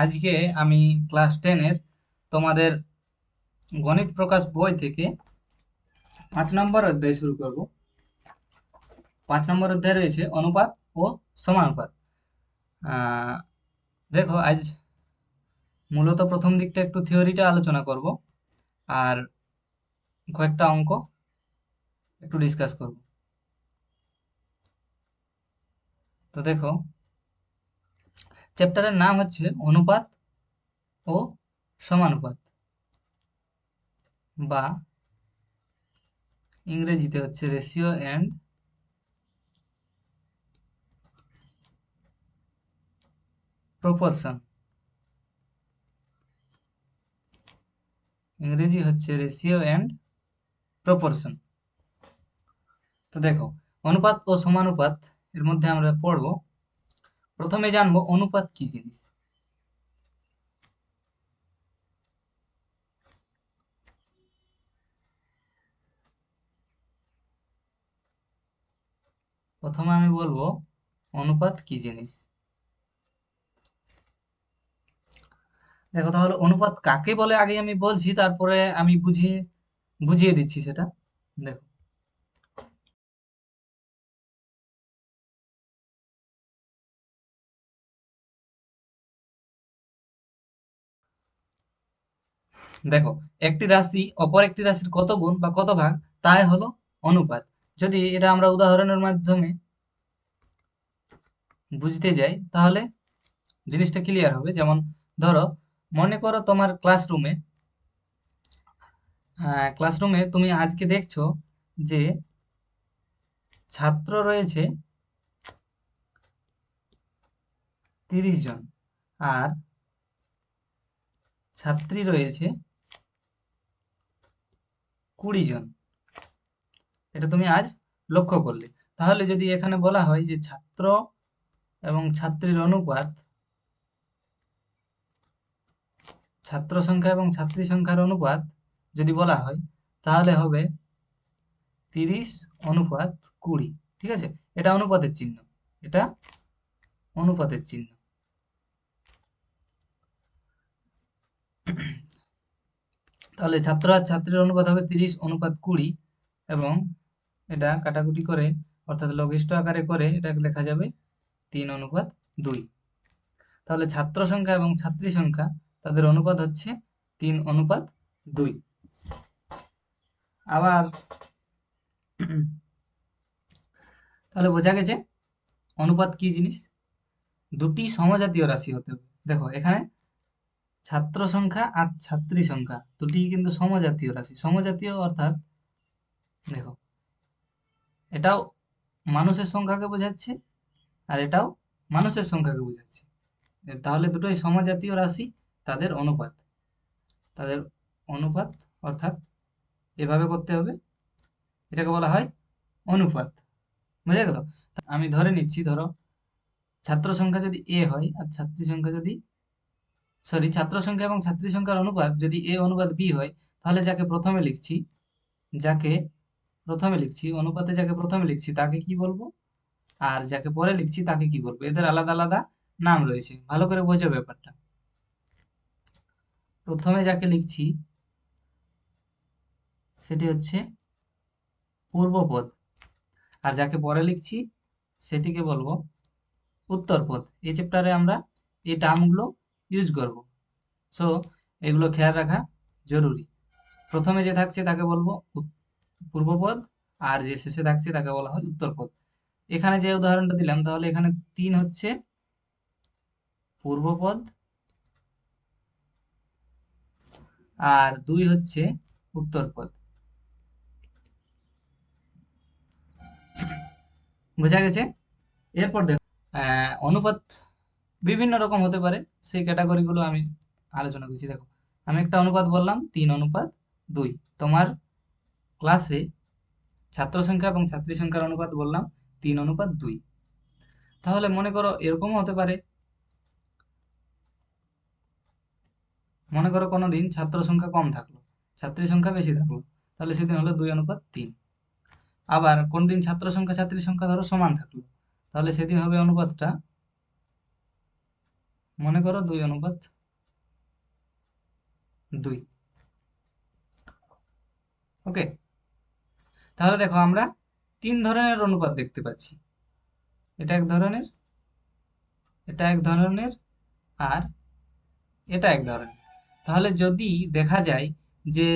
আজকে আমি ক্লাস 10-এর তোমাদের গণিত প্রকাশ বই থেকে 5 নম্বর অধ্যায় শুরু করব। 5 নম্বর অধ্যায় রয়েছে অনুপাত ও সমানুপাত। আহ, দেখো, আজ মূলত প্রথম দিকটা একটু থিওরিটা আলোচনা করব, আর কয়েকটা অঙ্ক একটু ডিসকাস করব। তো দেখো, চ্যাপ্টারের নাম হচ্ছে অনুপাত ও সমানুপাত, বা ইংরেজিতে হচ্ছে রেশিও অ্যান্ড প্রপোর্শন। ইংরেজি হচ্ছে রেশিও অ্যান্ড প্রপোর্শন। তো দেখো, অনুপাত ও সমানুপাত এর মধ্যে আমরা পড়বো। প্রথমে জানবো অনুপাত কি জিনিস। প্রথমে আমি বলবো অনুপাত কি জিনিস। দেখো, তাহলে অনুপাত কাকে বলে আগে আমি বলছি, তারপরে আমি বুঝিয়ে বুঝিয়ে দিচ্ছি সেটা। দেখো, দেখো, একটি রাশি অপর একটি রাশির কত গুণ বা কত ভাগ, তাই হলো অনুপাত। যদি এটা আমরা উদাহরণের মাধ্যমে বুঝতে যাই, তাহলে জিনিসটা ক্লিয়ার হবে। যেমন ধরো, মনে করো তোমার ক্লাসরুমে তুমি আজকে দেখছো যে ছাত্র রয়েছে 30 জন, আর ছাত্রী রয়েছে 20 জন। এটা তুমি আজ লক্ষ্য করলে। তাহলে যদি এখানে বলা হয় যে ছাত্র এবং ছাত্রীর অনুপাত, ছাত্র সংখ্যা এবং ছাত্রী সংখ্যার অনুপাত যদি বলা হয়, তাহলে হবে 30:20। ঠিক আছে, এটা অনুপাতের চিহ্ন, এটা অনুপাতের চিহ্ন। তাহলে ছাত্র আর ছাত্রীর অনুপাত হবে 30:20, এবং এটা কাটাকুটি করে, অর্থাৎ লঘিষ্ঠ আকারে করে এটাকে লেখা যাবে 3:2। তাহলে ছাত্র সংখ্যা এবং ছাত্রী সংখ্যা তাদের অনুপাত হচ্ছে 3:2। আবার তাহলে বোঝা গেছে অনুপাত কি জিনিস। দুটি সমজাতীয় রাশি হতে হবে। দেখো, এখানে ছাত্র সংখ্যা আর ছাত্রী সংখ্যা দুটি কিন্তু সমজাতীয় রাশি। সমজাতীয় অর্থাৎ, দেখো, এটাও মানুষের সংখ্যাকে বোঝাচ্ছে, আর এটাও মানুষের সংখ্যাকে বোঝাচ্ছে। তাহলে দুটোই সমজাতীয় রাশি, তাদের অনুপাত, তাদের অনুপাত অর্থাৎ এভাবে করতে হবে। এটাকে বলা হয় অনুপাত। বুঝা গেল? আমি ধরে নিচ্ছি, ধরো ছাত্র সংখ্যা যদি এ হয় আর ছাত্রী সংখ্যা যদি, সরি, ছাত্র সংখ্যা এবং ছাত্রী সংখ্যার অনুপাত যদি এ অনুপাত বি হয়, তাহলে যাকে প্রথমে লিখছি অনুপাতে যাকে প্রথমে লিখছি তাকে কি বলবো, আর যাকে পরে লিখছি তাকে কি বলবো। এদের আলাদা আলাদা নাম রয়েছে, ভালো করে বোঝো ব্যাপারটা। প্রথমে যাকে লিখছি সেটি হচ্ছে পূর্বপদ, আর যাকে পরে লিখছি সেটিকে বলবো উত্তরপদ। এই চ্যাপ্টারে আমরা এই টার্মগুলো ইউজ করব। সো এগুলো খেয়াল রাখা জরুরি। প্রথমে যে থাকছে তাকে বলবো পূর্বপদ, আর যে শেষে থাকছে তাকে বলা হয় উত্তরপদ। এখানে যে উদাহরণটা দিলাম, তাহলে এখানে 3 হচ্ছে পূর্বপদ আর 2 হচ্ছে উত্তরপদ। বোঝা গেছে? এরপর দেখো, অনুপাত বিভিন্ন রকম হতে পারে, সেই ক্যাটাগরিগুলো আমি আলোচনা করছি। দেখো, আমি একটা অনুপাত বললাম 3:2। তোমার ক্লাসে ছাত্র সংখ্যা এবং ছাত্রী সংখ্যার অনুপাত বললাম 3:2। তাহলে মনে করো এরকমও হতে পারে, মনে করো কোনোদিন ছাত্র সংখ্যা কম থাকলো, ছাত্রী সংখ্যা বেশি থাকলো, তাহলে সেদিন হলো 2:3। আবার কোনদিন ছাত্র সংখ্যা ছাত্রী সংখ্যা ধরো সমান থাকলো, তাহলে সেদিন হবে অনুপাতটা মনে করো 2:2। ওকে, তাহলে দেখো আমরা 3 ধরনের অনুপাত দেখতে পাচ্ছি। এটা এক ধরনের, এটা এক ধরনের, আর এটা এক ধরনের। তাহলে যদি দেখা যায় যে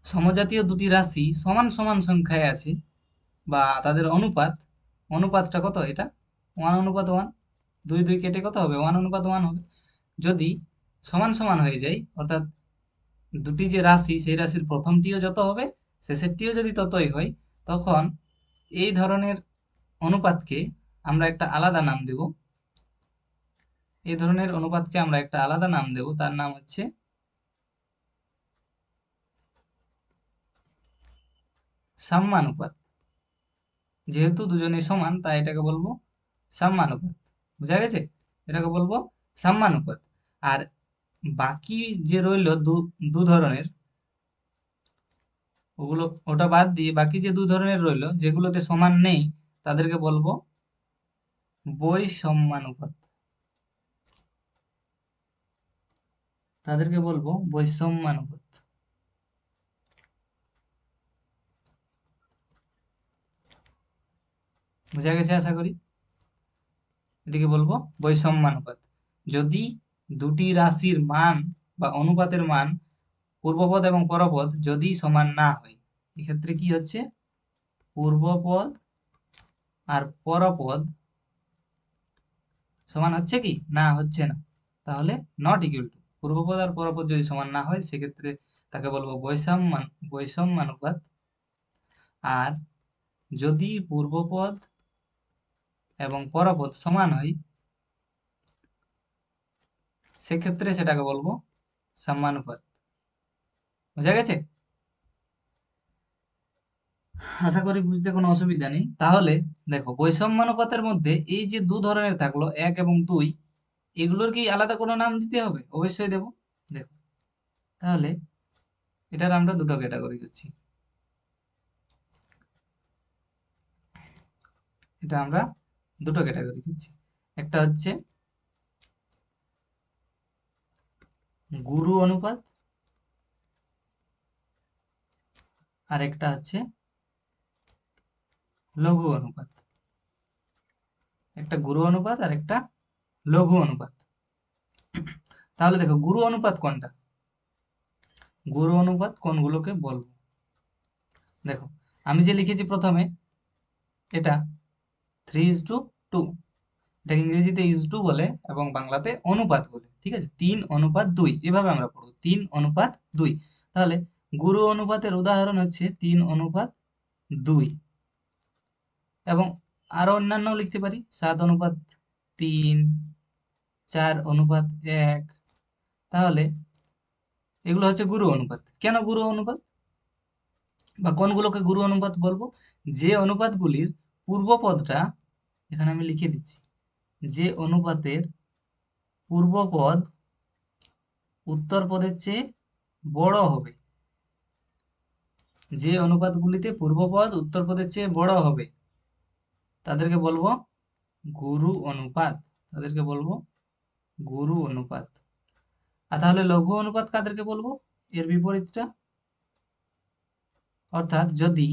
সমজাতীয় দুটি রাশি সমান সমান সংখ্যায় আছে, বা তাদের অনুপাতটা কত, এটা 1:1, 2 কেটে কত হবে, 1:1 হবে। যদি সমান সমান হয়ে যায়, অর্থাৎ দুটি যে রাশি সেই রাশির প্রথমটিও যত হবে শেষেরটিও যদি ততই হয়, তখন এই ধরনের অনুপাতকে আমরা একটা আলাদা নাম দেব। এই ধরনের অনুপাতকে আমরা একটা আলাদা নাম দেব, তার নাম হচ্ছে সাম্যানুপাত। যেহেতু দুজনেই সমান তাই এটাকে বলবো সাম্যানুপাত। বুঝা গেছে? এটাকে বলবো সাম্যানুপাত। আর বাকি যে রইল দু ধরনের, ওটা বাদ দিয়ে বাকি যে 2 ধরনের রইল যেগুলোতে সমান নেই, তাদেরকে বলবো বৈষম্যানুপাত। তাদেরকে বলবো বৈষম্যানুপাত। বুঝা গেছে আশা করি? এটিকে বলবো বৈষম্যানুপাত। যদি দুটি রাশির মান বা অনুপাতের মান পূর্বপদ এবং পরপদ যদি সমান না হয়, এক্ষেত্রে কি হচ্ছে, পূর্বপদ আর পরপদ সমান হচ্ছে কি না, হচ্ছে না, তাহলে নট ইকুয়াল টু। পূর্বপদ আর পরপদ যদি সমান না হয় সেক্ষেত্রে তাকে বলবো বৈষম্যানুপাত। আর যদি পূর্বপদ এবং পরপদ সমান হয় সেক্ষেত্রে সেটাকে বলবো সাম্যানুপাত। বুঝা গেছে? আশা করি বুঝতে কোনো অসুবিধা নেই। তাহলে দেখো, বৈষম্যানুপাতের মধ্যে এই যে 2 ধরনের থাকলো 1 এবং 2, এগুলোর কি আলাদা কোনো নাম দিতে হবে? অবশ্যই দেব। দেখো, তাহলে এটার আমরা দুটো ক্যাটাগরি করছি। এটা আমরা দুটো ক্যাটাগরি করছি। একটা হচ্ছে গুরু অনুপাত, আর একটা হচ্ছে লঘু অনুপাত। একটা গুরু অনুপাত আর একটা লঘু অনুপাত। তাহলে দেখো, গুরু অনুপাত কোনটা? গুরু অনুপাত কোনগুলোকে বলবো? দেখো, আমি যে লিখেছি প্রথমে, এটা 3:2, এটাকে ইংরেজিতে ইজ টু বলে এবং বাংলাতে অনুপাত বলে। ঠিক আছে, 3:2, এভাবে আমরা পড়বো 3:2। তাহলে গুরু অনুপাতের উদাহরণ হচ্ছে 3:2, এবং আরো অন্যান্য লিখতে পারি 7:3, 4:1। তাহলে এগুলো হচ্ছে গুরু অনুপাত। কেন গুরু অনুপাত, বা কোনগুলোকে গুরু অনুপাত বলবো? যে অনুপাতগুলির পূর্বপদটা, এখানে আমি লিখে দিচ্ছি, যে অনুপাতের পূর্বপদ উত্তরপদের চেয়ে বড় হবে। যে অনুপাতগুলিতে পূর্বপদ উত্তরপদের চেয়ে বড় হবে তাদেরকে বলবো গুরু অনুপাত। তাদেরকে বলবো গুরু অনুপাত। আর তাহলে লঘু অনুপাত কাদেরকে বলবো? এর বিপরীতটা, অর্থাৎ যদি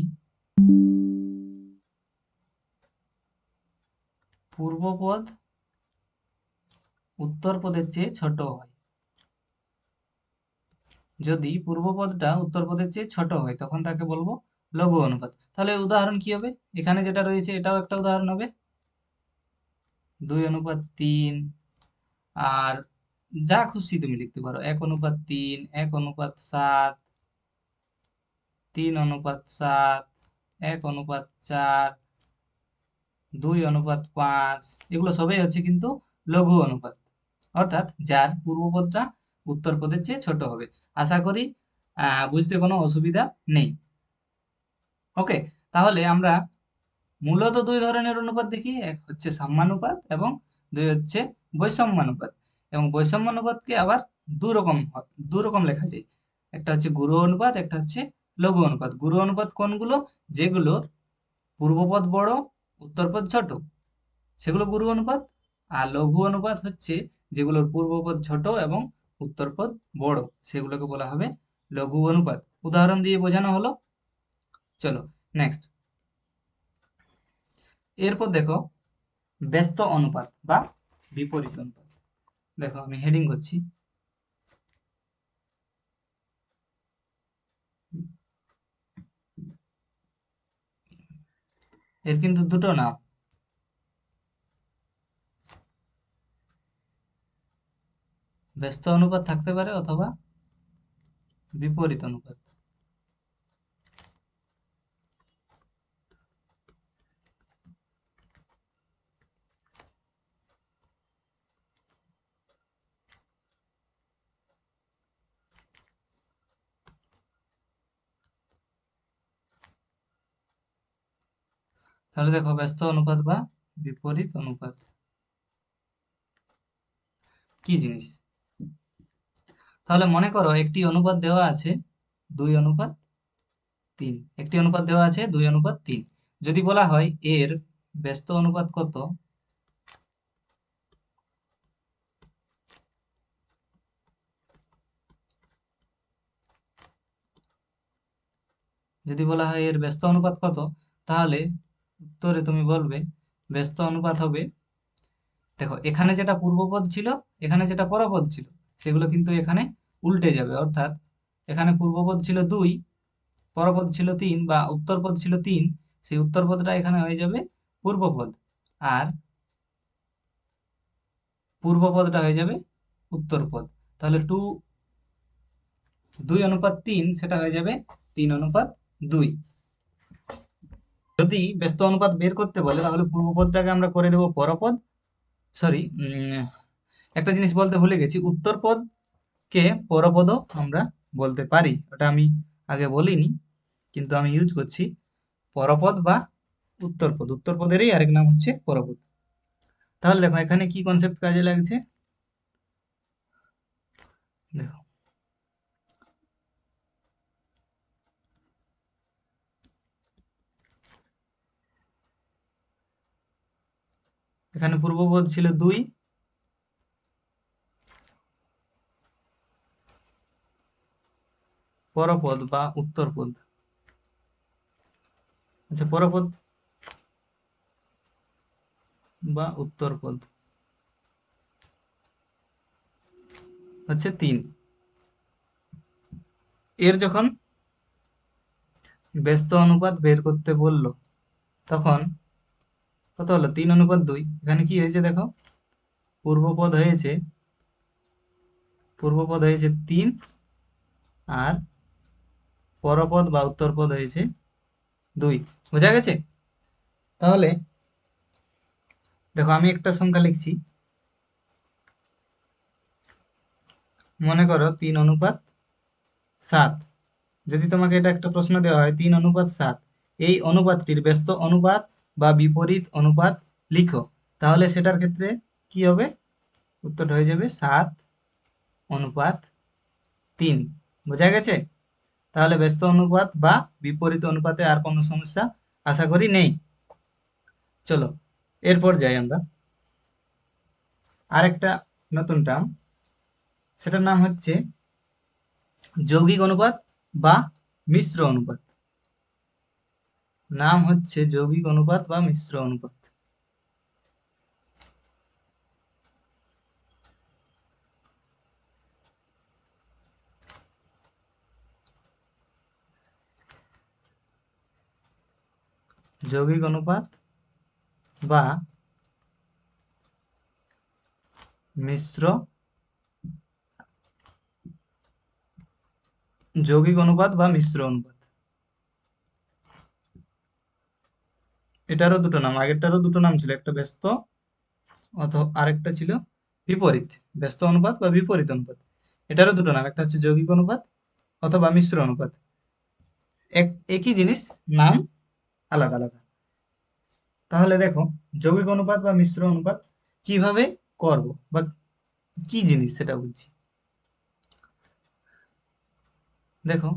পূর্বপদ উত্তরপদের চেয়ে ছোট হয়, যদি পূর্বপদটা উত্তরপদের চেয়ে ছোট হয় তখন তাকে বলবো লঘু অনুপাত। তাহলে উদাহরণ কি হবে? এখানে যেটা রয়েছে এটাও একটা উদাহরণ হবে, 2:3। আর যা খুশি তুমি লিখতে পারো, 1:3, 1:7, 3:7, 1:4, 2:5। এগুলো সবই হচ্ছে কিন্তু লঘু অনুপাত, অর্থাৎ যার পূর্বপদটা উত্তরপদের চেয়ে ছোট হবে। আশা করি বুঝতে কোনো অসুবিধা নেই। ওকে, তাহলে আমরা মূলত 2 ধরনের অনুপাত দেখি, এক হচ্ছে সাম্যানুপাত এবং 2 হচ্ছে বৈষম্যানুপাত। এবং বৈষম্যানুপাতকে আবার দু রকম লেখা যায়। একটা হচ্ছে গুরু অনুপাত, একটা হচ্ছে লঘু অনুপাত। গুরু অনুপাত কোনগুলো? যেগুলোর পূর্বপদ বড় উত্তরপদ ছোট, সেগুলো গুরু অনুপাত। আর লঘু অনুপাত হচ্ছে যেগুলোর পূর্বপদ ছোট এবং উত্তরপদ বড়, সেগুলোকে বলা হবে লঘু অনুপাত। উদাহরণ দিয়ে বোঝানো হলো। চলো নেক্সট। এরপর দেখো ব্যস্ত অনুপাত বা বিপরীত অনুপাত। দেখো আমি হেডিং করছি। এর কিন্তু দুটো নাম, ব্যস্ত অনুপাত থাকতে পারে অথবা বিপরীত অনুপাত। তাহলে দেখো ব্যস্ত অনুপাত বা বিপরীত অনুপাত কি জিনিস। তাহলে মনে করো একটি অনুপাত দেওয়া আছে 2:3, একটি অনুপাত দেওয়া আছে 2:3। যদি বলা হয় এর ব্যস্ত অনুপাত কত, যদি বলা হয় এর ব্যস্ত অনুপাত কত, তাহলে উত্তরে তুমি বলবে ব্যস্ত অনুপাত হবে, দেখো এখানে যেটা পূর্বপদ ছিল, এখানে যেটা পরপদ ছিল, সেগুলো কিন্তু এখানে উল্টে যাবে। অর্থাৎ এখানে পূর্বপদ ছিল 2, পরপদ ছিল 3 বা উত্তরপদ ছিল 3, সেই উত্তরপদটা এখানে হয়ে যাবে পূর্বপদ, আর পূর্বপদটা হয়ে যাবে উত্তরপদ। তাহলে 2:3 সেটা হয়ে যাবে 3:2। যদি ব্যস্ত অনুপাত বের করতে বলে তাহলে পূর্বপদটাকে আমরা করে দেব পরপদ, সরি, একটা জিনিস বলতে ভুলে গেছি, উত্তরপদকে পরপদও আমরা বলতে পারি, ওটা আমি আগে বলিনি কিন্তু আমি ইউজ করছি। পরপদ বা উত্তরপদ, উত্তরপদেরই আরেক নাম হচ্ছে পরপদ। তাহলে দেখো এখানে কি কনসেপ্ট কাজে লাগছে, দেখো এখানে পূর্বপদ ছিল 2, পরপদ বা উত্তরপদ, আচ্ছা পরপদ বা উত্তরপদ হচ্ছে 3। এর যখন ব্যস্ত অনুপাত বের করতে বললো তখন কত হলো, 3:2। এখানে কি হয়েছে দেখো, পূর্বপদ হয়েছে 3, আর পরপদ বা উত্তরপদ হয়েছে 2। বোঝা গেছে? তাহলে দেখো আমি একটা সংখ্যা লিখছি, মনে করো 3:7। যদি তোমাকে এটা একটা প্রশ্ন দেওয়া হয় 3:7, এই অনুপাতটির ব্যস্ত অনুপাত বা বিপরীত অনুপাত লিখো, তাহলে সেটার ক্ষেত্রে কি হবে, উত্তরটা হয়ে যাবে 7:3। বোঝা গেছে? তাহলে ব্যস্ত অনুপাত বা বিপরীত অনুপাতে আর কোনো সমস্যা আশা করি নেই। চলো এরপর যাই আমরা আরেকটা নতুন টার্ম, সেটার নাম হচ্ছে যৌগিক অনুপাত বা মিশ্র অনুপাত। নাম হচ্ছে যৌগিক অনুপাত বা মিশ্র অনুপাত। যৌগিক অনুপাত বা মিশ্র, যৌগিক অনুপাত বা মিশ্র অনুপাত, এটারও দুটো নাম, আগেরটারও দুটো নাম ছিল, একটা ব্যস্ত অথবা আরেকটা ছিল বিপরীত, ব্যস্ত অনুপাত বা বিপরীত অনুপাত। এটারও দুটো নাম, একটা হচ্ছে যৌগিক অনুপাত অথবা মিশ্র অনুপাত, একই জিনিস, নাম আলাদা আলাদা। তাহলে দেখো যৌগিক অনুপাত বা মিশ্র অনুপাত কিভাবে করব বা কি জিনিস সেটা বুঝছি। দেখো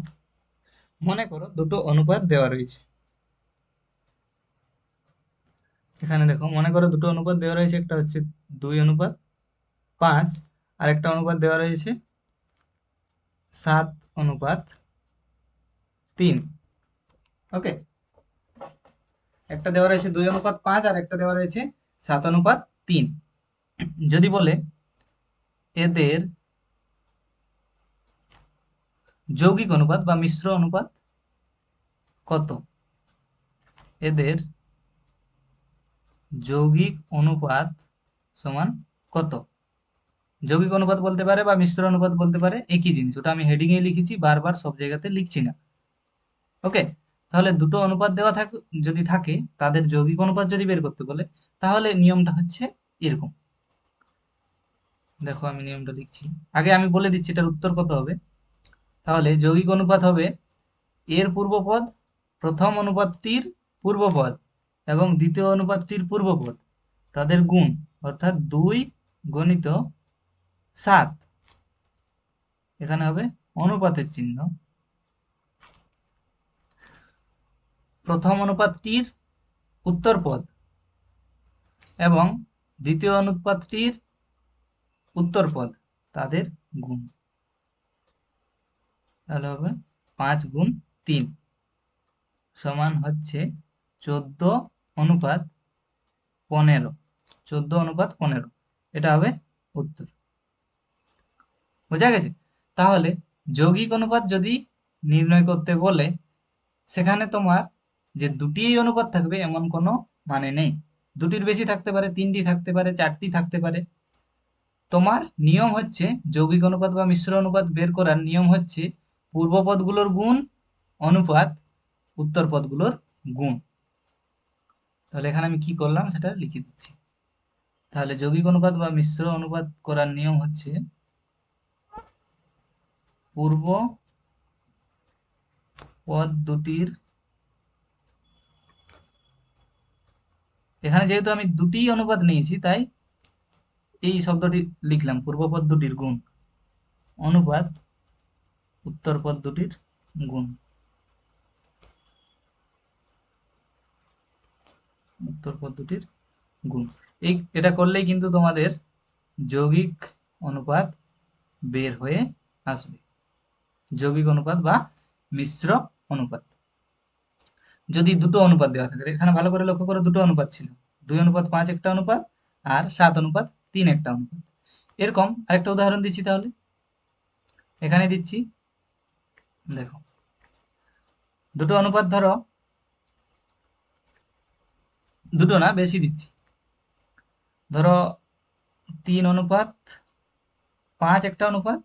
মনে করো দুটো অনুপাত দেওয়া রয়েছে, এখানে দেখো, মনে করো দুটো অনুপাত দেওয়া রয়েছে, একটা হচ্ছে 2:5, আর একটা অনুপাত দেওয়া রয়েছে 7:3। ওকে, একটা দেওয়া রয়েছে 2:5 আর একটা দেওয়া রয়েছে 7:3। যদি বলে এদের যৌগিক অনুপাত বা মিশ্র অনুপাত কত, এদের যৌগিক অনুপাত সমান কত। যৌগিক অনুপাত বলতে পারে বা মিশ্র অনুপাত বলতে পারে, একই জিনিস, ওটা আমি হেডিং এ লিখেছি, বারবার সব জায়গাতে লিখছি না। ওকে, তাহলে দুটো অনুপাত দেওয়া যদি থাকে, তাদের যৌগিক অনুপাত যদি বের করতে বলে, তাহলে নিয়মটা হচ্ছে এরকম। দেখো আমি নিয়মটা লিখছি, আগে আমি বলে দিচ্ছি এটার উত্তর কত হবে। তাহলে যৌগিক অনুপাত হবে এর পূর্বপদ, প্রথম অনুপাতটির পূর্বপদ এবং দ্বিতীয় অনুপাতটির পূর্বপদ, তাদের গুণ, অর্থাৎ 2 × 7। এখানে হবে অনুপাতের চিহ্ন, প্রথম অনুপাতটির উত্তরপদ এবং দ্বিতীয় অনুপাতটির উত্তরপদ, তাদের গুণ। তাহলে হবে 5 × 3 সমান হচ্ছে 14:15। 14:15, এটা হবে উত্তর। বোঝা গেছে? তাহলে যৌগিক অনুপাত যদি নির্ণয় করতে বলে, সেখানে তোমার যে দুটিই অনুপাত থাকবে এমন কোনো মানে নেই। দুটির বেশি থাকতে পারে, 3টি থাকতে পারে, 4টি থাকতে পারে। তোমার নিয়ম হচ্ছে, যৌগিক অনুপাত বা মিশ্র অনুপাত বের করার নিয়ম হচ্ছে পূর্বপদগুলোর গুণ অনুপাত উত্তর পদগুলোর গুণ। তাহলে এখানে আমি কি করলাম সেটা লিখে দিচ্ছি। তাহলে যৌগিক অনুপাত বা মিশ্র অনুপাত করার নিয়ম হচ্ছে পূর্ব পদ দুটির, এখানে যেহেতু আমি দুটি অনুপাত নিয়েছি তাই এই শব্দটি লিখলাম, পূর্বপদ দুটির গুণ অনুপাত উত্তর পদ দুটির গুণ। উত্তর পদ দুটির গুণ, এটা করলেই কিন্তু তোমাদের যৌগিক অনুপাত বের হয়ে আসবে। যৌগিক অনুপাত বা মিশ্র অনুপাত। যদি দুটো অনুপাত দেওয়া থাকে, এখানে ভালো করে লক্ষ্য করো, দুটো অনুপাত ছিল, 2:5 একটা অনুপাত আর 7:3 একটা অনুপাত। এরকম আরেকটা উদাহরণ দিচ্ছি, তাহলে এখানে দিচ্ছি, দেখো দুটো অনুপাত ধরো, দুটো না বেশি দিচ্ছি, ধরো 3:5 একটা অনুপাত,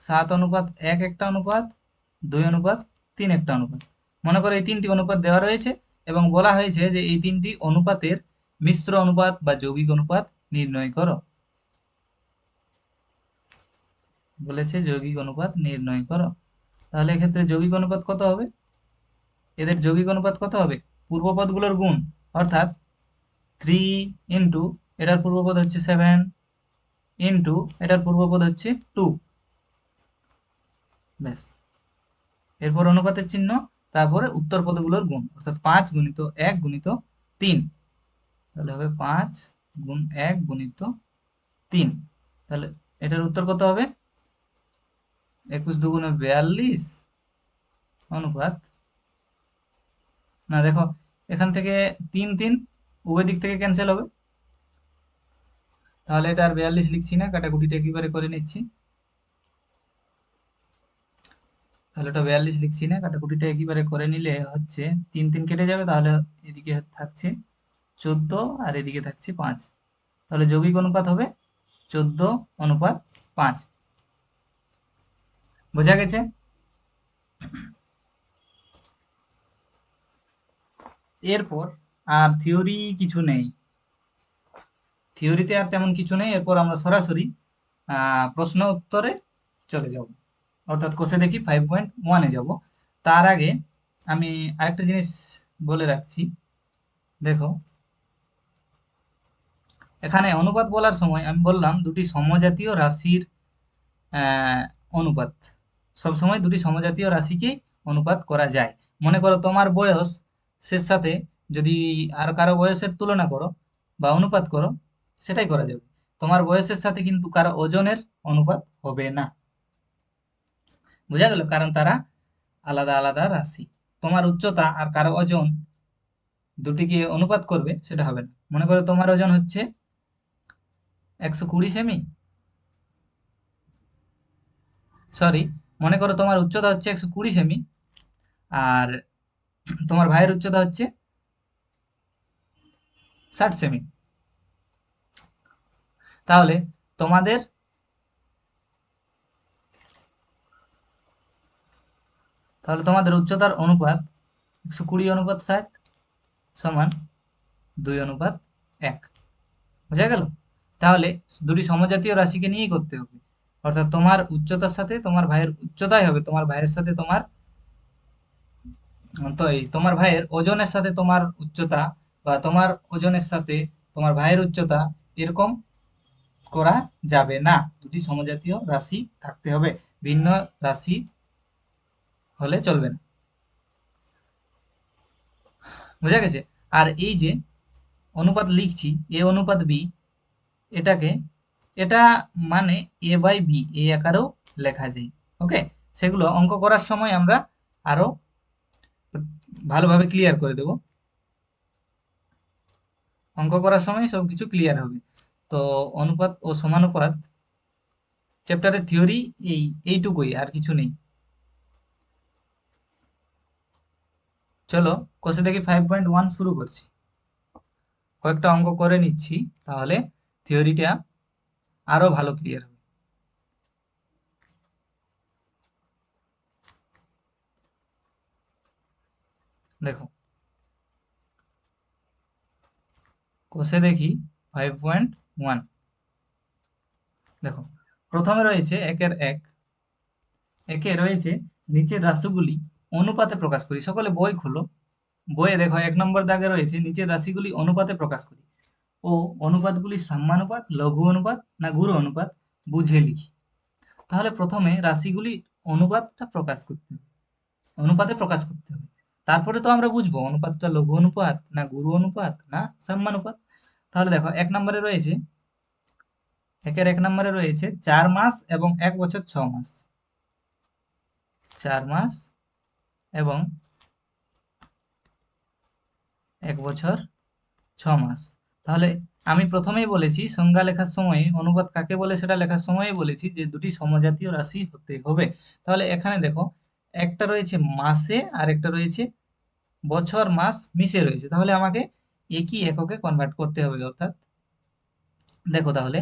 7:1 একটা অনুপাত, 2:3 একটা অনুপাত। মনে করো এই তিনটি অনুপাত দেওয়া রয়েছে এবং বলা হয়েছে যে এই তিনটি অনুপাতের মিশ্র অনুপাত বা যৌগিক অনুপাত নির্ণয় করো। বলেছে যৌগিক অনুপাত নির্ণয় করো। তাহলে এক্ষেত্রে যৌগিক অনুপাত কত হবে, এদের যৌগিক অনুপাত কত হবে, পূর্বপদগুলোর গুণ, অর্থাৎ 3 এটার পূর্বপদ হচ্ছে 7 এটার পূর্বপদ হচ্ছে 2। ব্যাস, এরপর অনুপাতের চিহ্ন, তারপরে উত্তর পদগুলোর গুণ, অর্থাৎ 5 × 1 × 3। তাহলে হবে 5 × 1 × 3। তাহলে এটার উত্তর কত হবে, 21×2 = 42 অনুপাত, না দেখো এখান থেকে 3 উভয় দিক থেকে ক্যান্সেল হবে, তাহলে এটা আর 42 লিখছি না, কাটাকুটিটা একেবারে করে নিচ্ছি। তাহলে এটা 42 লিখছি না, কাটাকুটিটা একেবারে করে নিলে হচ্ছে 3 কেটে যাবে, তাহলে এদিকে থাকছে 14 আর এদিকে থাকছে 5। তাহলে যৌগিক অনুপাত হবে 14:5। বোঝা গেছে? এরপর আর থিওরি কিছু নেই, থিওরিতে আর তেমন কিছু নেই। এরপর আমরা সরাসরি প্রশ্ন উত্তরে চলে যাব, অর্থাৎ কোষে দেখি 5.1-এ যাব। তার আগে আমি আরেকটা জিনিস বলে রাখছি, দেখো এখানে অনুপাত বলার সময় আমি বললাম দুটি সমজাতীয় রাশির অনুপাত, সবসময় দুটি সমজাতীয় রাশিকে অনুপাত করা যায়। মনে করো তোমার বয়সের সাথে যদি আর কারো বয়সের তুলনা করো বা অনুপাত করো, সেটাই করা যাবে। তোমার বয়সের সাথে কিন্তু কারো ওজনের অনুপাত হবে না। বোঝা গেল? কারণ তারা আলাদা আলাদা রাশি। তোমার উচ্চতা আর কারো ওজন দুটিকে অনুপাত করবে, সেটা হবে না। মনে করো তোমার ওজন হচ্ছে 120 সেমি, সরি, মনে করো তোমার উচ্চতা হচ্ছে 120 সেমি, আর তোমার ভাইয়ের উচ্চতা হচ্ছে 60 সেমি। তাহলে তোমাদের উচ্চতার অনুপাত 120:60 সমান 2:1। বোঝা গেল? তাহলে দুটি সমজাতীয় রাশিকে নিয়েই করতে হবে। অর্থাৎ তোমার উচ্চতার সাথে তোমার ভাইয়ের উচ্চতাই হবে, তোমার ভাইয়ের সাথে তোমার তোমার ভাইয়ের ওজনের সাথে তোমার উচ্চতা, বা তোমার ওজনের সাথে তোমার ভাইয়ের উচ্চতা, এরকম করা যাবে না। দুটি সমজাতীয় রাশি থাকতে হবে, ভিন্ন রাশি হলে চলবে না। বোঝা গেছে? আর এই যে অনুপাত লিখছি, এ অনুপাত বি, এটাকে, এটা মানে a/b এই আকারেও লেখা যায়। ওকে, সেগুলো অঙ্ক করার সময় আমরা আরো ভালোভাবে ক্লিয়ার করে দেব। অঙ্ক করার সময় সবকিছু ক্লিয়ার হবে। তো অনুপাত ও সমানুপাত চ্যাপ্টারের থিওরি এইটুকুই, আর কিছু নেই। চলো কোষে দেখি 5.1 শুরু করছি। কয়েকটা অঙ্ক করে নিচ্ছি, তাহলে থিওরিটা আরো ভালো ক্লিয়ার হবে। দেখো, কোষে দেখি 5.1। দেখো, প্রথমে রয়েছে একে রয়েছে নিচের রাশিগুলি অনুপাতে প্রকাশ করি। সকলে বই খোলো। বইয়ে দেখো 1 নম্বর দাগে রয়েছে নিচের রাশিগুলি অনুপাতে প্রকাশ করি ও অনুপাতগুলি সাম্যানুপাত, লঘু অনুপাত না গুরু অনুপাত বুঝে লিখি। তাহলে প্রথমে রাশিগুলি অনুপাতটা প্রকাশ করতে হবে, অনুপাতে প্রকাশ করতে হবে। তারপরে তো আমরা বুঝবো অনুপাতটা লঘু অনুপাত না গুরু অনুপাত না সাম্যানুপাত। তাহলে দেখো 1 নম্বরে রয়েছে 4 মাস এবং 1 বছর 6 মাস। 4 মাস এবং 1 বছর 6 মাস। তাহলে আমি প্রথমেই বলেছি সংজ্ঞা লেখার সময় অনুপাত কাকে বলে সেটা লেখার সময়ই বলেছি যে দুটি সমজাতীয় রাশি হতে হবে। তাহলে এখানে দেখো, একটা রয়েছে মাসে আর একটা রয়েছে বছর মাস মিশে রয়েছে। তাহলে আমাকে একই এককে কনভার্ট করতে হবে। অর্থাৎ দেখো, তাহলে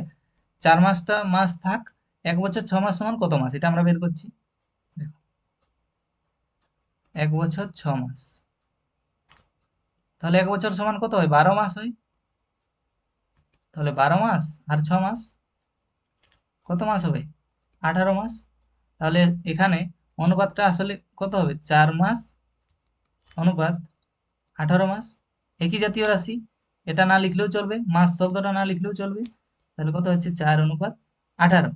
4 মাসটা মাস থাক, 1 বছর 6 মাস সমান কত মাস, এটা আমরা বের করছি। দেখো, 1 বছর 6 মাস, তাহলে 1 বছর সমান কত হয়, 12 মাস হয়। তাহলে 12 মাস আর 6 মাস কত মাস হবে, 18 মাস। তাহলে এখানে অনুপাতটা আসলে কত হবে, 4 মাস অনুপাত 18 মাস। একই জাতীয় রাশি, এটা না লিখলেও চলবে, মাস শব্দটা না লিখলেও চলবে। তাহলে কত হচ্ছে, 4:18।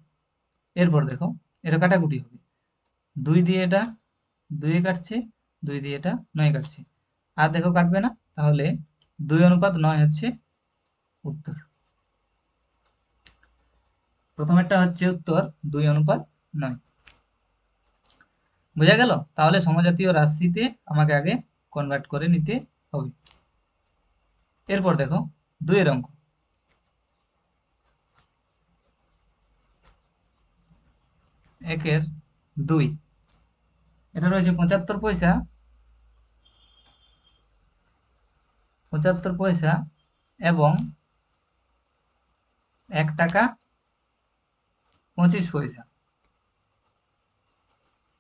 এরপর দেখো, এটা কাটাকুটি হবে, 2 দিয়ে এটা 2 কাটছে, 2 দিয়ে এটা 9 কাটছে, আর দেখো কাটবে না। তাহলে 2:9 হচ্ছে উত্তর। প্রথমেরটা হচ্ছে উত্তর, 2:9। বোঝা গেল? তাহলে সমজাতীয় রাশিতে আমাকে আগে কনভার্ট করে নিতে হবে। এরপর দেখো 2 এর অঙ্ক। 1-এর 2, এটা রয়েছে 75 পয়সা, 75 পয়সা এবং 1 টাকা 25 পয়সা।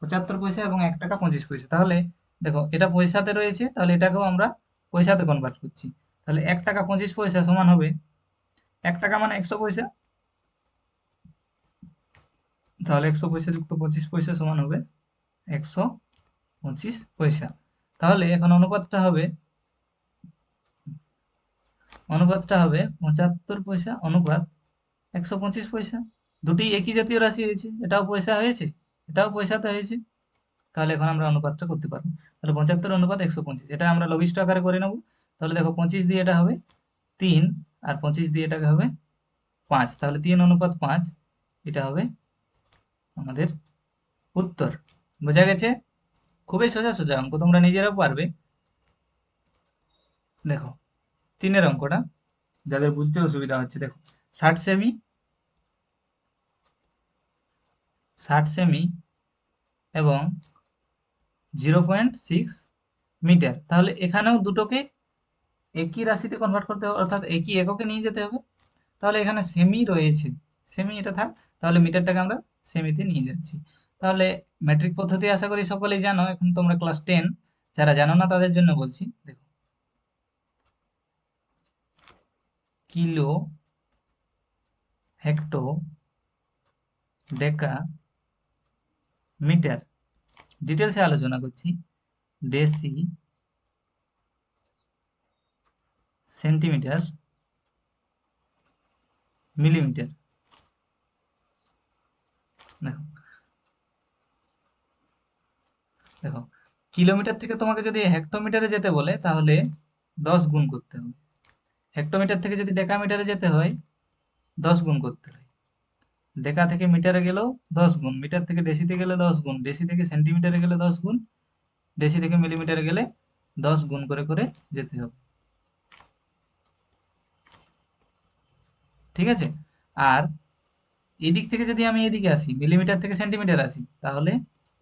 75 পয়সা এবং 1 টাকা 25 পয়সা। তাহলে দেখো, এটা পয়সাতে রয়েছে, তাহলে এটাকেও আমরা পয়সাতে কনভার্ট করছি। তাহলে 1 টাকা 25 পয়সা সমান হবে, 1 টাকা মানে 100 পয়সা। তাহলে 100 পয়সা যুক্ত 25 পয়সা সমান হবে 125 পয়সা। তাহলে এখন অনুপাতটা হবে 75 পয়সা অনুপাত 125 পয়সা। দুটি একই জাতীয় রাশি হয়েছে, এটাও পয়সা হয়েছে, এটাও পয়সাতে হয়েছে। তাহলে এখন আমরা অনুপাতটা করতে পারবো। তাহলে 75 অনুপাত 125, এটা আমরা লঘিষ্ঠ আকারে করে নেব। তাহলে দেখো 25 দিয়ে এটা হবে 3, আর 25 দিয়ে এটাকে হবে 5, তাহলে 3:5 এটা হবে আমাদের উত্তর। বোঝা গেছে? খুবই সোজা সোজা অঙ্ক, তোমরা নিজেরাও পারবে। দেখো 3-এর অঙ্কটা যাদের বুঝতে অসুবিধা হচ্ছে, দেখো 60 সেমি 60 সেমি এবং 0.6 মিটার, তাহলে এখানেও দুটোকে একই রাশিতে কনভার্ট করতে হবে, অর্থাৎ একই এককে নিয়ে যেতে হবে। তাহলে এখানে সেমি রয়েছে, সেমি এটা থাক, তাহলে মিটারটাকে আমরা সেমিতে নিয়ে যাচ্ছি। তাহলে ম্যাট্রিক পদ্ধতি আশা করি সকলেই জানো, এখন তোমরা ক্লাস 10, যারা জানো না তাদের জন্য বলছি। দেখো কিলো, হেক্টো, ডেকা, মিটার, ডিটেলসে আলোচনা করছি। Deci, centimetre, millimetre. দেখো দেখো কিলোমিটার থেকে তোমাকে যদি হেক্টোমিটারে যেতে বলে তাহলে 10 গুণ করতে হবে। হেক্টোমিটার থেকে যদি ডেকামিটারে যেতে হয় 10 গুণ করতে হয়। ডেকা থেকে মিটারে গেলেও 10 গুণ, মিটার থেকে ডেসিতে গেলে 10 গুণ, ডেসি থেকে সেন্টিমিটারে গেলে 10 গুণ, ডেসি থেকে মিলিমিটারে গেলে 10 গুণ করে করে যেতে হবে। ঠিক আছে? আর এদিক থেকে যদি আমি এদিকে আসি, মিলিমিটার থেকে সেন্টিমিটার আসি, তাহলে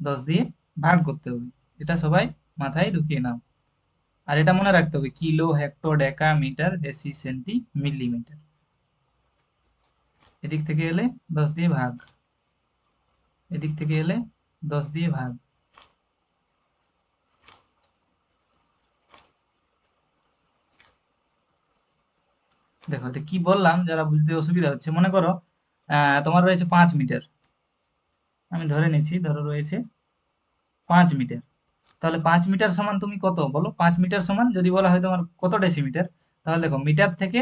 10 দিয়ে ভাগ করতে হবে। এটা সবাই মাথায় ঢুকিয়ে নাও। আর এটা মনে রাখতে হবে, কিলো, হেক্টো, ডেকা, মিটার, ডেসি, সেন্টি, মিলিমিটার। এদিক থেকে এলে 10 দিয়ে ভাগ, এদিক থেকে এলে 10 দিয়ে ভাগ। দেখো এটা কি বললাম, যারা বুঝতে অসুবিধা হচ্ছে, মনে করো তোমার রয়েছে 5 মিটার, আমি ধরে নিচ্ছি, ধরো রয়েছে 5 মিটার। তাহলে 5 মিটার সমান তুমি কত বলো? 5 মিটার সমান যদি বলা হয় তোমার কত ডেসিমিটার, তাহলে দেখো মিটার থেকে,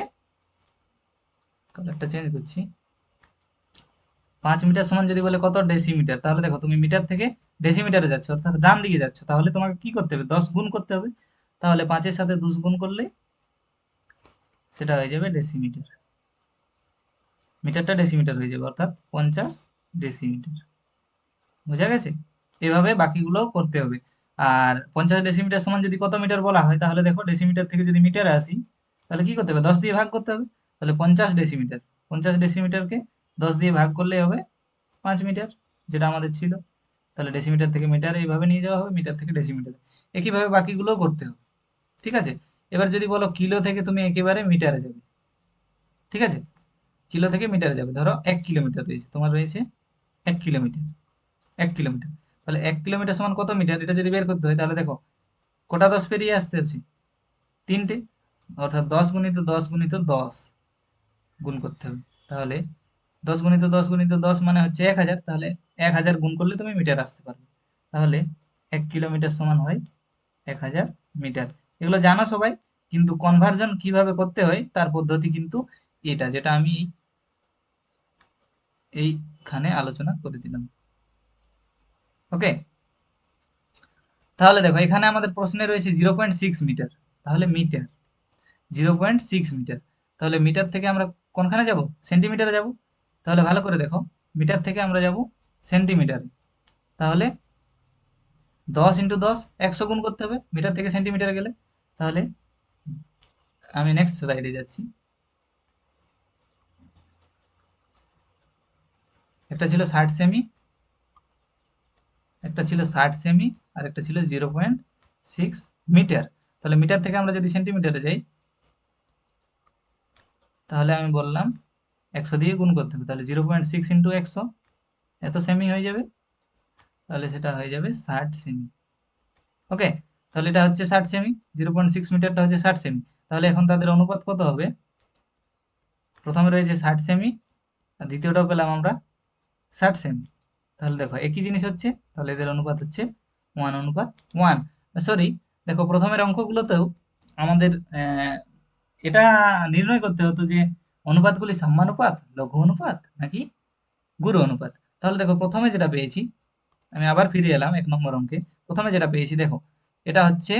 কালারটা চেঞ্জ করছি, 5 মিটার সমান যদি বলে কত ডেসিমিটার, তাহলে দেখো তুমি মিটার থেকে ডেসিমিটারে যাচ্ছ, অর্থাৎ ডান দিকে যাচ্ছ, তাহলে তোমাকে কি করতে হবে? 10 গুণ করতে হবে। তাহলে 5-এর সাথে 10 গুণ করলে সেটা হয়ে যাবে ডেসিমিটার, মিটারটা ডেসিমিটার হয়ে যাবে, অর্থাৎ 50 ডেসিমিটার। বোঝা গেছে? এভাবে বাকিগুলোও করতে হবে। আর 50 ডেসিমিটার সমান যদি কত মিটার বলা হয়, তাহলে দেখো ডেসিমিটার থেকে যদি মিটারে আসি, তাহলে কি করতে হবে? 10 দিয়ে ভাগ করতে হবে। তাহলে 50 ডেসিমিটার, 50 ডেসিমিটারকে 10 দিয়ে ভাগ করলে হবে 5 মিটার, যেটা আমাদের ছিল। তাহলে ডেসিমিটার থেকে মিটার এইভাবে নিয়ে যাওয়া হবে, মিটার থেকে ডেসিমিটার। একইভাবে বাকিগুলোও করতে হবে। ঠিক আছে? এবার যদি বলো কিলো থেকে তুমি একেবারে মিটারে যাবে, ঠিক আছে? কিলো থেকে মিটারে যাবে, ধরো 1 কিলোমিটার রয়েছে, তোমার রয়েছে 1 কিলোমিটার, 1 কিলোমিটার। তাহলে 1 কিলোমিটার সমান কত মিটার, এটা যদি বের করতে হয়, তাহলে দেখো কটা 10 পেরিয়ে আসতে হচ্ছে? 3টে, অর্থাৎ 10 গুণিত 10 গুণিত 10 গুণ করতে হবে। তাহলে 10 গুণিত 10 গুণিত 10 মানে হচ্ছে 1000, তাহলে 1000 গুণ করলে তুমি মিটার আসতে পারবে। তাহলে 1 কিলোমিটার সমান হয় 1000 মিটার। এগুলো জানো সবাই, কিন্তু কনভার্জন কিভাবে করতে হয় তার পদ্ধতি কিন্তু এটা, যেটা আমি এইখানে আলোচনা করে দিলাম। ওকে, তাহলে দেখো এখানে আমাদের প্রশ্নে রয়েছে 0.6 মিটার, তাহলে মিটার 0.6 মিটার, তাহলে মিটার থেকে আমরা কোনখানে যাব? সেন্টিমিটারে যাব। তাহলে ভালো করে দেখো, মিটার থেকে আমরা যাব সেন্টিমিটারে, তাহলে 10 × 10, 100 গুণ করতে হবে মিটার থেকে সেন্টিমিটারে গেলে। তাহলে আমি নেক্সট স্লাইডে যাচ্ছি। একটা ছিল 60 সেমি, একটা ছিল 60 সেমি, আর একটা ছিল 0.6 মিটার। তাহলে মিটার থেকে আমরা যদি সেন্টিমিটারে যাই, তাহলে আমি বললাম 100 দিয়ে গুণ করতে হবে, তাহলে 0.6 × 100, এত সেমি হয়ে যাবে, তাহলে সেটা হয়ে যাবে 60 সেমি। ওকে, তাহলে এটা হচ্ছে 60 সেমি, 0.6 মিটারটা হচ্ছে 60 সেমি। তাহলে এখন তাদের অনুপাত কত হবে? প্রথমে রয়েছে 60 সেমি, আর দ্বিতীয়টাও পেলাম আমরা 60 সেমি। তাহলে দেখো একই জিনিস হচ্ছে, তাহলে এদের অনুপাত হচ্ছে 1:1। সরি, দেখো প্রথমের অঙ্কগুলোতেও আমাদের এটা নির্ণয় করতে হতো যে অনুপাতগুলি সাম্যানুপাত, লঘু অনুপাত নাকি গুরু অনুপাত। তাহলে দেখো প্রথমে যেটা পেয়েছি, আমি আবার ফিরে এলাম 1 নম্বর অঙ্কে। প্রথমে যেটা পেয়েছি দেখো, এটা হচ্ছে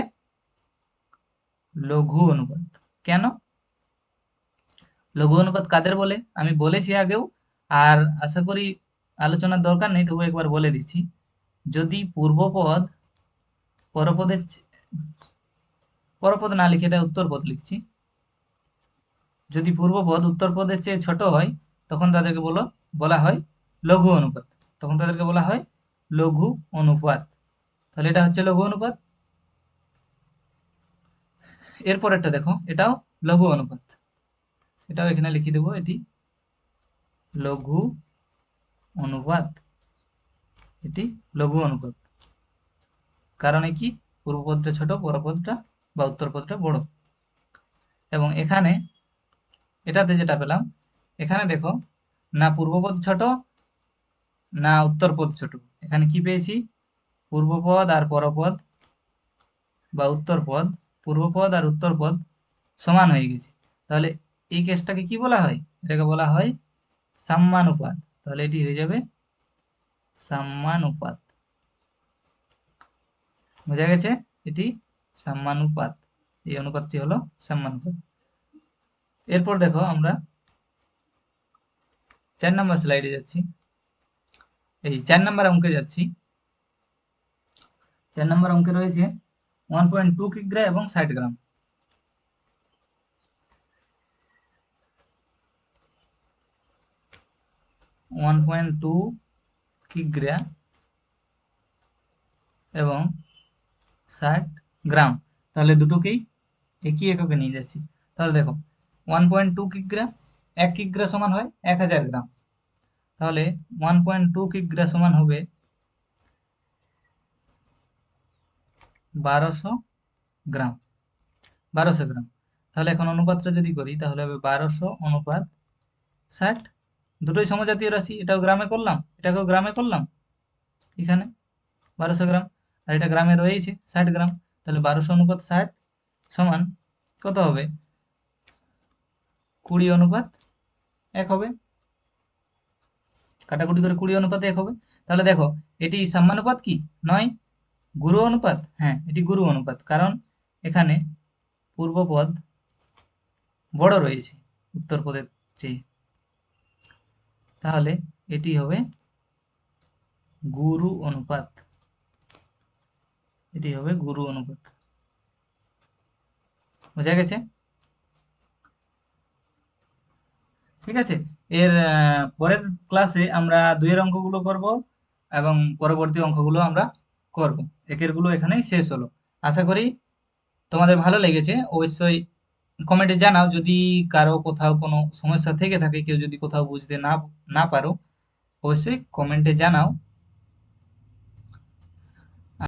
লঘু অনুপাত। কেন লঘু অনুপাত কাদের বলে আমি বলেছি আগেও, আর আশা করি আলোচনার দরকার নেই, তবু একবার বলে দিচ্ছি। যদি পূর্বপদ পরপদের পরপদ না লিখে এটা উত্তরপদ লিখছি, যদি পূর্বপদ উত্তরপদের চেয়ে ছোট হয় তখন তাদেরকে বলা হয় লঘু অনুপাত, তখন তাদেরকে বলা হয় লঘু অনুপাত। তাহলে এটা হচ্ছে লঘু অনুপাত। এরপরেরটা দেখো, এটাও লঘু অনুপাত, এটাও এখানে লিখে দেবো, এটি লঘু অনুপাত, এটি লঘু অনুপাত। কারণ কি, পূর্বপদটা ছোট, পরপদটা বা উত্তরপদটা বড়। এবং এখানে এটাতে যেটা পেলাম, এখানে দেখো না পূর্বপদ ছোট না উত্তরপদ ছোট, এখানে কি পেয়েছি, পূর্বপদ আর পরপদ বা উত্তরপদ, পূর্বপদ আর উত্তরপদ সমান হয়ে গেছে। তাহলে এই কেসটাকে কি বলা হয়, এটাকে বলা হয় সাম্যানুপাত। তাহলে এটি হয়ে যাবে সাম্যানুপাত। বোঝা গেছে, এটি সাম্যানুপাত, এই অনুপাতটি হলো সাম্যানুপাত। এরপর দেখো আমরা 4 নম্বর স্লাইডে যাচ্ছি, এই 4 নম্বর অঙ্কে যাচ্ছি। 4 নম্বর অঙ্কে রয়েছে 1.2 কিগ্রা এবং 60 গ্রাম। 1.2 কিগ্রা এবং 60 গ্রাম, তাহলে দুটোকেই একই এককে নিয়ে যাচ্ছি। তাহলে দেখো 1.2 কিগ্রা, 1 কিগ্রা সমান হয় 1000 গ্রাম, তাহলে 1.2 কিগ্রা সমান হবে 1200 গ্রাম, 1200 গ্রাম। তাহলে এখন অনুপাতটা যদি করি তাহলে হবে 1200 অনুপাত 60, দুটোই সমজাতীয় রাশি, এটাও গ্রামে করলাম এটাকেও গ্রামে করলাম, এখানে 1200 গ্রাম, আর এটা গ্রামে রয়েছে 60 গ্রাম। তাহলে 1200 অনুপাত 60 সমান কত হবে, 20 অনুপাত 1 হবে, কাটাকুটি করে 20 অনুপাত 1 হবে। তাহলে দেখো এটি সাম্যানুপাত কি নয়, গুরু অনুপাত। হ্যাঁ, এটি গুরু অনুপাত, কারণ এখানে পূর্বপদ বড় রয়েছে উত্তরপদের চেয়ে, তাহলে এটি হবে গুরু অনুপাত, এটি হবে গুরু অনুপাত। বোঝা গেছে, ঠিক আছে। এর পরের ক্লাসে আমরা 2 এর অঙ্কগুলো করব এবং পরবর্তী অঙ্কগুলো আমরা করব। একের গুলো এখানেই শেষ হলো। আশা করি তোমাদের ভালো লেগেছে। অবশ্যই কমেন্টে জানাও যদি কারো কোথাও কোনো সমস্যা থেকে থাকে, কেউ যদি কোথাও বুঝতে না না পারো, অবশ্যই কমেন্টে জানাও।